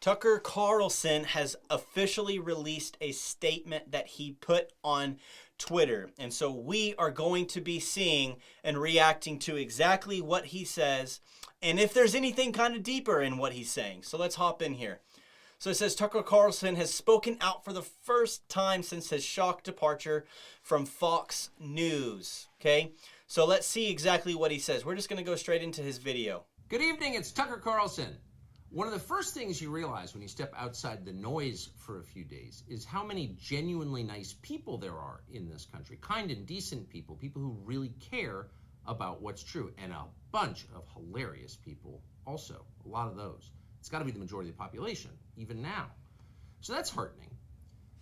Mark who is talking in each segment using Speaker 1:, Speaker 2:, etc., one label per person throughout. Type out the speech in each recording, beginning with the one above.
Speaker 1: Tucker Carlson has officially released a statement that he put on Twitter. And so we are going to be seeing and reacting to exactly what he says and if there's anything kind of deeper in what he's saying. So let's hop in here. So it says Tucker Carlson has spoken out for the first time since his shock departure from Fox News. Okay, so let's see exactly what he says. We're just going to go straight into his video.
Speaker 2: Good evening, it's Tucker Carlson. One of the first things you realize when you step outside the noise for a few days is how many genuinely nice people there are in this country. Kind and decent people, people who really care about what's true, and a bunch of hilarious people also, a lot of those. It's got to be the majority of the population, even now. So that's heartening.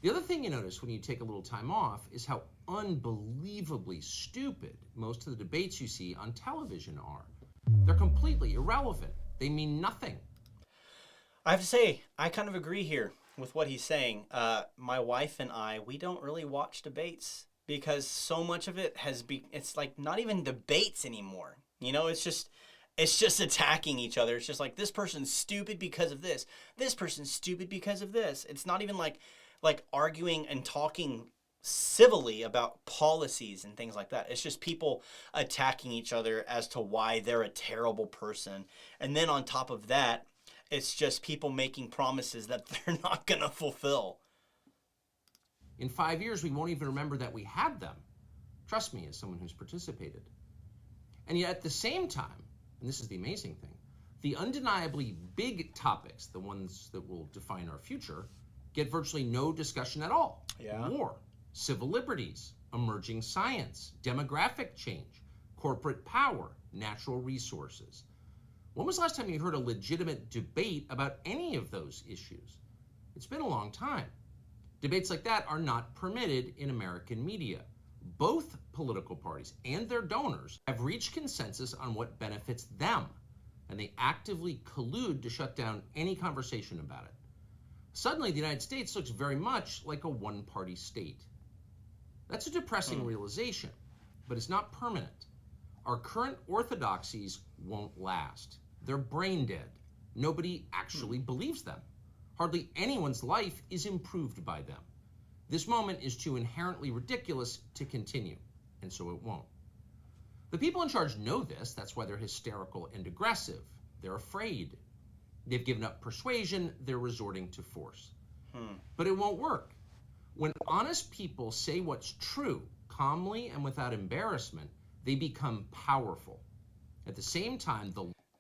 Speaker 2: The other thing you notice when you take a little time off is how unbelievably stupid most of the debates you see on television are. They're completely irrelevant. They mean nothing.
Speaker 1: I have to say, I kind of agree here with what he's saying. My wife and I, we don't really watch debates because so much of it it's like not even debates anymore. You know, it's just attacking each other. It's just like, this person's stupid because of this. This person's stupid because of this. It's not even like arguing and talking civilly about policies and things like that. It's just people attacking each other as to why they're a terrible person. And then on top of that, it's just people making promises that they're not going to fulfill.
Speaker 2: In 5 years, we won't even remember that we had them. Trust me, as someone who's participated. And yet at the same time, and this is the amazing thing, the undeniably big topics, the ones that will define our future, get virtually no discussion at all.
Speaker 1: Yeah.
Speaker 2: War, civil liberties, emerging science, demographic change, corporate power, natural resources. When was the last time you heard a legitimate debate about any of those issues? It's been a long time. Debates like that are not permitted in American media. Both political parties and their donors have reached consensus on what benefits them, and they actively collude to shut down any conversation about it. Suddenly, the United States looks very much like a one-party state. That's a depressing realization, but it's not permanent. Our current orthodoxies won't last. They're brain dead. Nobody actually believes them. Hardly anyone's life is improved by them. This moment is too inherently ridiculous to continue, and so it won't. The people in charge know this. That's why they're hysterical and aggressive. They're afraid. They've given up persuasion. They're resorting to force. But it won't work. When honest people say what's true, calmly and without embarrassment, they become powerful. At the same time,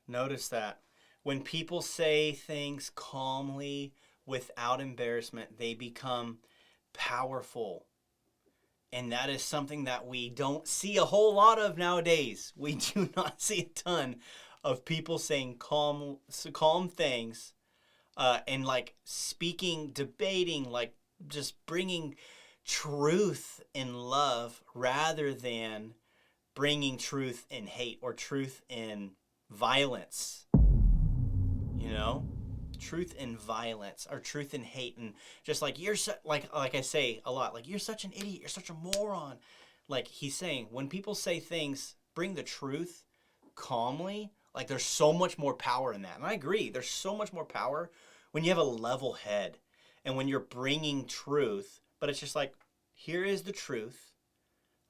Speaker 1: Notice that. When people say things calmly, without embarrassment, they become powerful. And that is something that we don't see a whole lot of nowadays. We do not see a ton of people saying calm things and like speaking, debating, like just bringing truth in love rather than bringing truth in hate or truth in violence. You know, truth in violence or truth in hate, and just like like I say a lot, like, you're such an idiot, you're such a moron. Like he's saying, when people say things, bring the truth calmly. Like, there's so much more power in that, and I agree. There's so much more power when you have a level head and when you're bringing truth. But it's just like, here is the truth.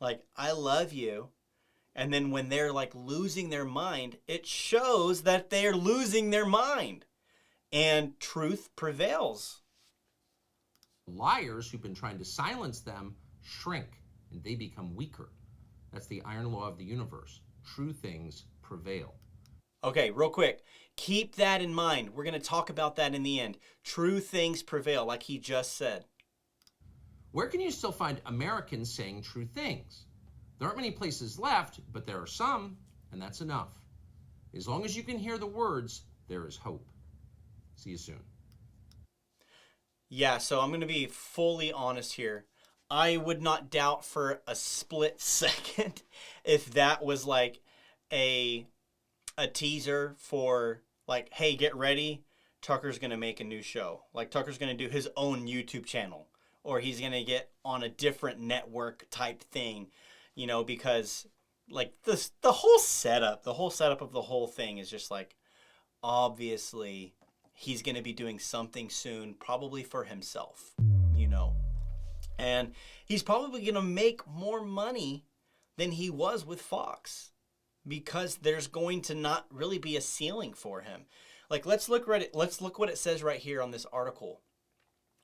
Speaker 1: Like, I love you. And then when they're like losing their mind, it shows that they're losing their mind. And truth prevails.
Speaker 2: liars who've been trying to silence them shrink and they become weaker. That's the iron law of the universe. True things prevail.
Speaker 1: Okay, real quick. Keep that in mind. We're going to talk about that in the end. True things prevail, like he just said.
Speaker 2: Where can you still find Americans saying true things? There aren't many places left, but there are some, and that's enough. As long as you can hear the words, there is hope. See you soon.
Speaker 1: Yeah, so I'm going to be fully honest here. I would not doubt for a split second if that was like a teaser for like, hey, get ready. Tucker's going to make a new show. Like, Tucker's going to do his own YouTube channel, or he's going to get on a different network type thing, you know, because like the whole setup of the whole thing is just like, obviously he's going to be doing something soon, probably for himself, you know. And he's probably going to make more money than he was with Fox, because there's going to not really be a ceiling for him. Like, let's look what it says right here on this article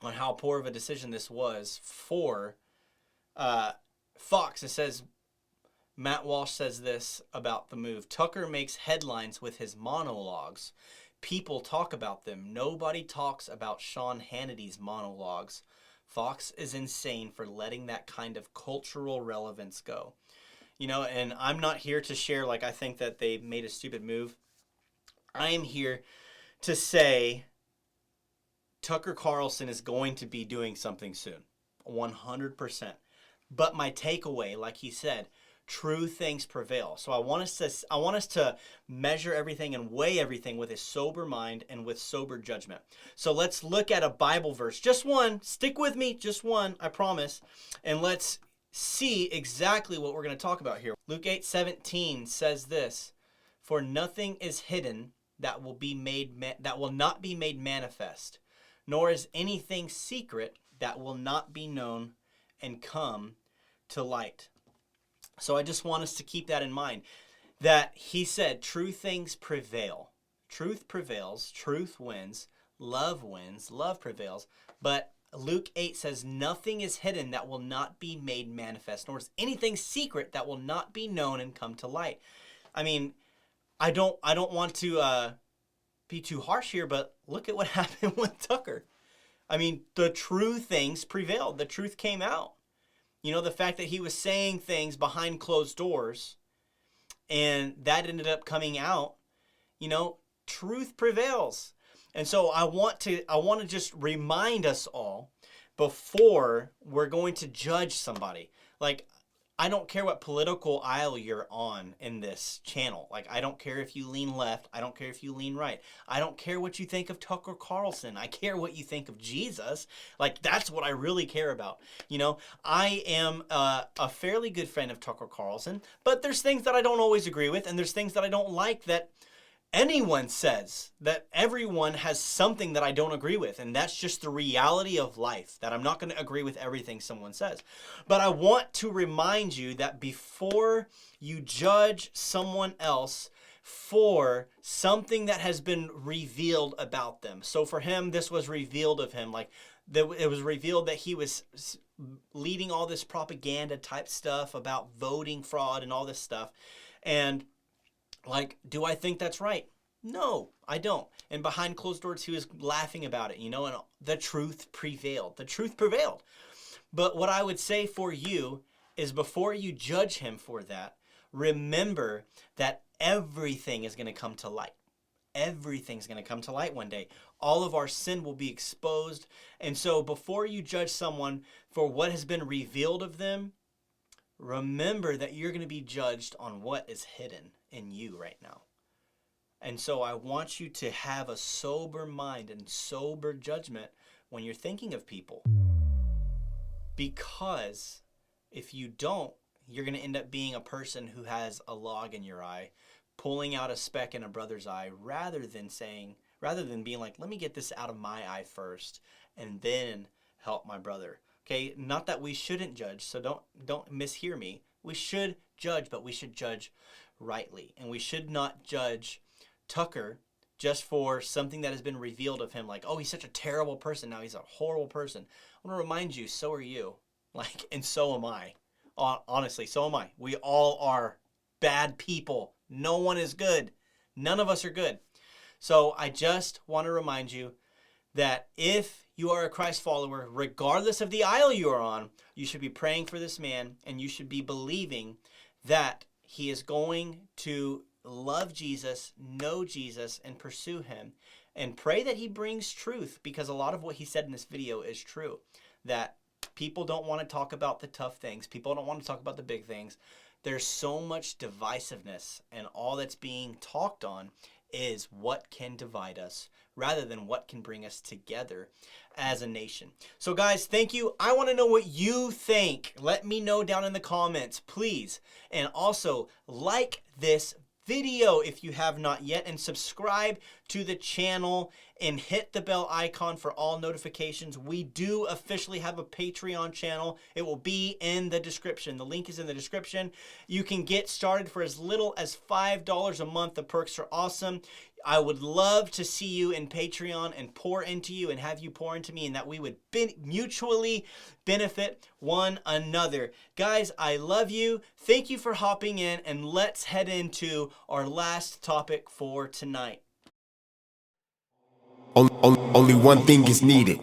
Speaker 1: on how poor of a decision this was for Fox. It says, Matt Walsh says this about the move: Tucker makes headlines with his monologues. People talk about them. Nobody talks about Sean Hannity's monologues. Fox is insane for letting that kind of cultural relevance go. You know, and I'm not here to share, like, I think that they made a stupid move. I am here to say Tucker Carlson is going to be doing something soon. 100%. But my takeaway, like he said, true things prevail. So I want us to measure everything and weigh everything with a sober mind and with sober judgment. So let's look at a Bible verse. Just one. Stick with me. Just one, I promise. And let's see exactly what we're going to talk about here. Luke 8:17 says this: For nothing is hidden that will not be made manifest, nor is anything secret that will not be known and come to light. So I just want us to keep that in mind, that he said true things prevail. Truth prevails, truth wins, love prevails. But Luke 8 says nothing is hidden that will not be made manifest, nor is anything secret that will not be known and come to light. I mean, I don't want to be too harsh here, but look at what happened with Tucker. I mean, the true things prevailed. The truth came out. You know, the fact that he was saying things behind closed doors and that ended up coming out, you know, truth prevails. And so I want to just remind us all before we're going to judge somebody. Like, I don't care what political aisle you're on in this channel. Like, I don't care if you lean left. I don't care if you lean right. I don't care what you think of Tucker Carlson. I care what you think of Jesus. Like, that's what I really care about. You know, I am a fairly good friend of Tucker Carlson, but there's things that I don't always agree with, and there's things that I don't like that anyone says. That everyone has something that I don't agree with, and that's just the reality of life, that I'm not going to agree with everything someone says. But I want to remind you that before you judge someone else for something that has been revealed about them. So for him, this was revealed of him. Like, it was revealed that he was leading all this propaganda type stuff about voting fraud and all this stuff. And like, do I think that's right? No, I don't. And behind closed doors, he was laughing about it, you know, and the truth prevailed. The truth prevailed. But what I would say for you is, before you judge him for that, remember that everything is going to come to light. Everything's going to come to light one day. All of our sin will be exposed. And so before you judge someone for what has been revealed of them, remember that you're going to be judged on what is hidden in you right now. And so I want you to have a sober mind and sober judgment when you're thinking of people. Because if you don't, you're going to end up being a person who has a log in your eye, pulling out a speck in a brother's eye, rather than being like, let me get this out of my eye first and then help my brother. Okay, not that we shouldn't judge, so don't mishear me. We should judge, but we should judge rightly. And we should not judge Tucker just for something that has been revealed of him, like, oh, he's such a terrible person, now he's a horrible person. I want to remind you, so are you. Like, and so am I. Honestly, so am I. We all are bad people. No one is good. None of us are good. So I just want to remind you that if you are a Christ follower, regardless of the aisle you are on, you should be praying for this man, and you should be believing that he is going to love Jesus, know Jesus, and pursue him. And pray that he brings truth, because a lot of what he said in this video is true. That people don't want to talk about the tough things. People don't want to talk about the big things. There's so much divisiveness, and all that's being talked on is what can divide us rather than what can bring us together as a nation. So guys, thank you. I want to know what you think. Let me know down in the comments, please. And also, like this video if you have not yet, and subscribe to the channel and hit the bell icon for all notifications. We do officially have a Patreon channel. It will be in the description. The link is in the description. You can get started for as little as $5 a month. The perks are awesome. I would love to see you in Patreon and pour into you and have you pour into me, and that we would mutually benefit one another. Guys, I love you. Thank you for hopping in, and let's head into our last topic for tonight.
Speaker 3: Only one thing is needed.